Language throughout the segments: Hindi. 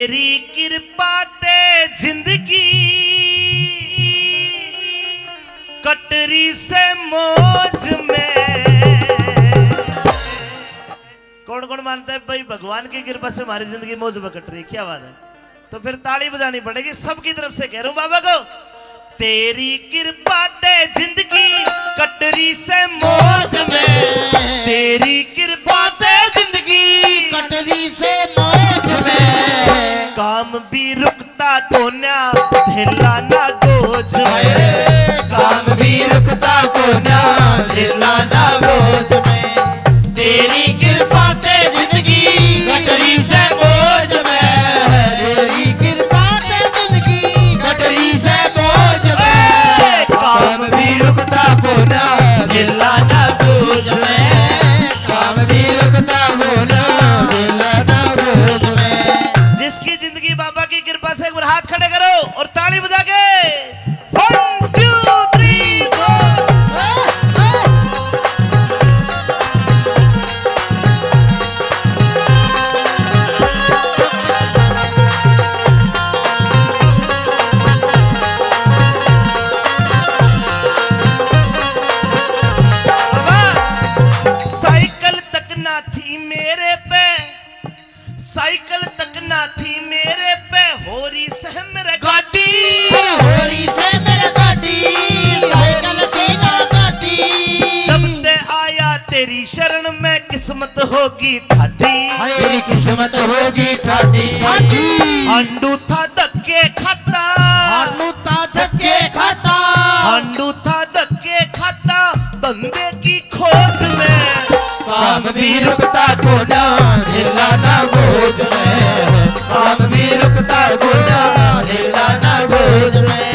तेरी कृपा ते जिंदगी कटरी से मौज में। कौन कौन मानता है भाई भगवान की कृपा से हमारी जिंदगी मौज में कट रही है? क्या बात है? तो फिर ताली बजानी पड़ेगी सबकी तरफ से। कह रहा हूं बाबा को, तेरी कृपा ते जिंदगी कटरी से मौज में, तेरी कृपा ते जिंदगी कटरी से मौज में। काम भी रुकता को ना ढेला ना गोज में, काम भी रुकता को ना ढेला ना गोज में। तेरी कृपा ते जिंदगी कटरी से मौज में, तेरी कृपा ते जिंदगी कटरी से मौज में। काम भी रुकता को ना ढेला ना गोज में, काम भी रुकता को ना ढेला ना गोज में। जिसकी जिंदगी बाबा की कृपा से एक बार हाथ खड़े करो और ताली बजा के 1 2 3 4। साइकिल तक ना थी मेरे पे, साइकिल तक ना थी मेरे पे, होरी से मेरे गाड़ी होरी से मेरे गाड़ी, साइकिल से ना गाड़ी। जब ते आया तेरी शरण में किस्मत होगी ठाडी, तेरी किस्मत होगी ठाडी ठाडी। हांडू था धक्के खाता, हांडू था धक्के खाता, हांडू था धक्के खाता धंधे की खोज में। काम भी रुकता को ना ढेला ना गोज में, काम भी रुकता को ना ढेला ना गोज में।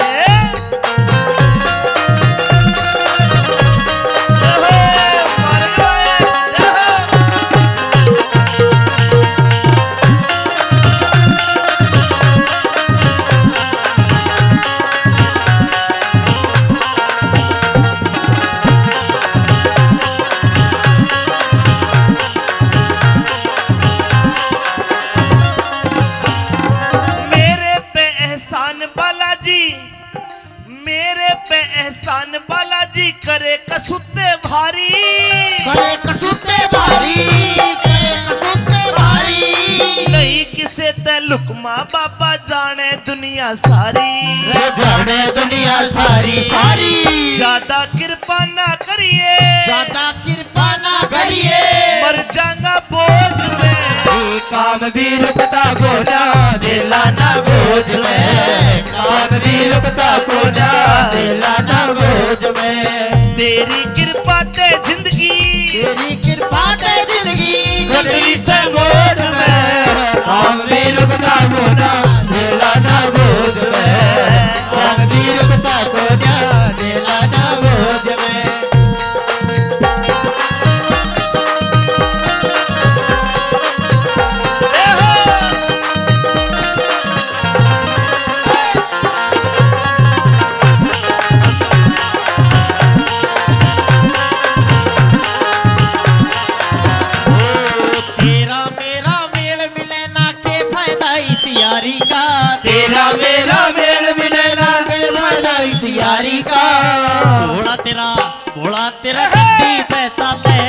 मेरे पे एहसान बालाजी करे कसुते भारी, करे कसुते भारी, करे कसुते भारी। नहीं किसे ते लुकमा बाबा जाने दुनिया सारी, जाने दुनिया सारी सारी। ज्यादा कृपा ना करिए, ज्यादा कृपा ना करिए, मर जाऊंगा बोझ में। काम भी रुकता को ना ढेला ना गोज में, काम भी रुकता को ना ढेला ना गोज में। तेरी कृपा ते जिंदगी, तेरी कृपा ते जिंदगी कटरी से मौज में। काम भी रुकता को ना ढेला ना गोज में, काम भी रुकता को ना ढेला ना गोज में। तेरा मेरा मेल मिले ना के फायदा इस यारी का। भोला तेरा गड्डी पे चले,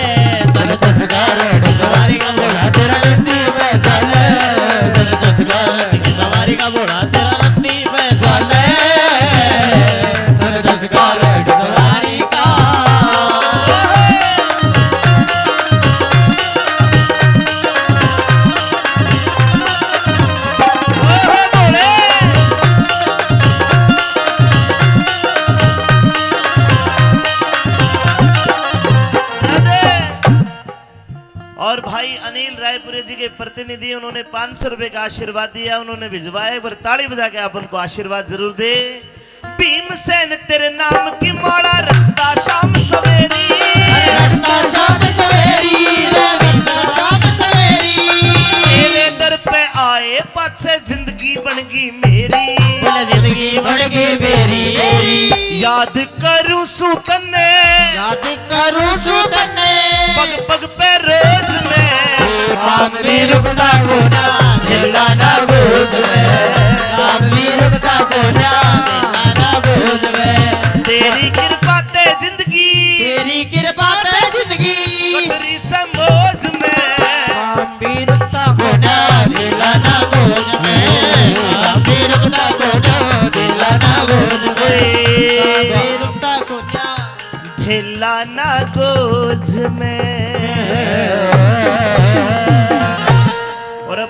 तन जसगार सवारी का भोला तेरा गड्डी पे चले, तन जसगार सवारी का भोला तेरा गड्डी पे चले, तन जसगार सवारी का। और भाई अनिल रायपुरे जी के प्रतिनिधि, उन्होंने 500 रुपए का आशीर्वाद दिया, उन्होंने भिजवाया। एक बार ताली बजा के आप उनको आशीर्वाद जरूर दे। भीमसेन तेरे नाम की माला रखता शाम सवेरी, रखता शाम सवेरी, रखता शाम सवेरी। तेरे दर पे आए पाछे जिंदगी बन गई मेरी, जिंदगी बन गई मेरी। याद करूं सुतने, याद करूं सुतने, पग पग पे रोज में। काम भी रुकता को ना ढेला ना गोज तेरी कृपा ते जिंदगी कटरी से मौज में हम भी रुकता को ना दिला ना गोद में हम भी रुकना को ना दिला ना गोद में भी रुकता को ना ढिलाना गोज में और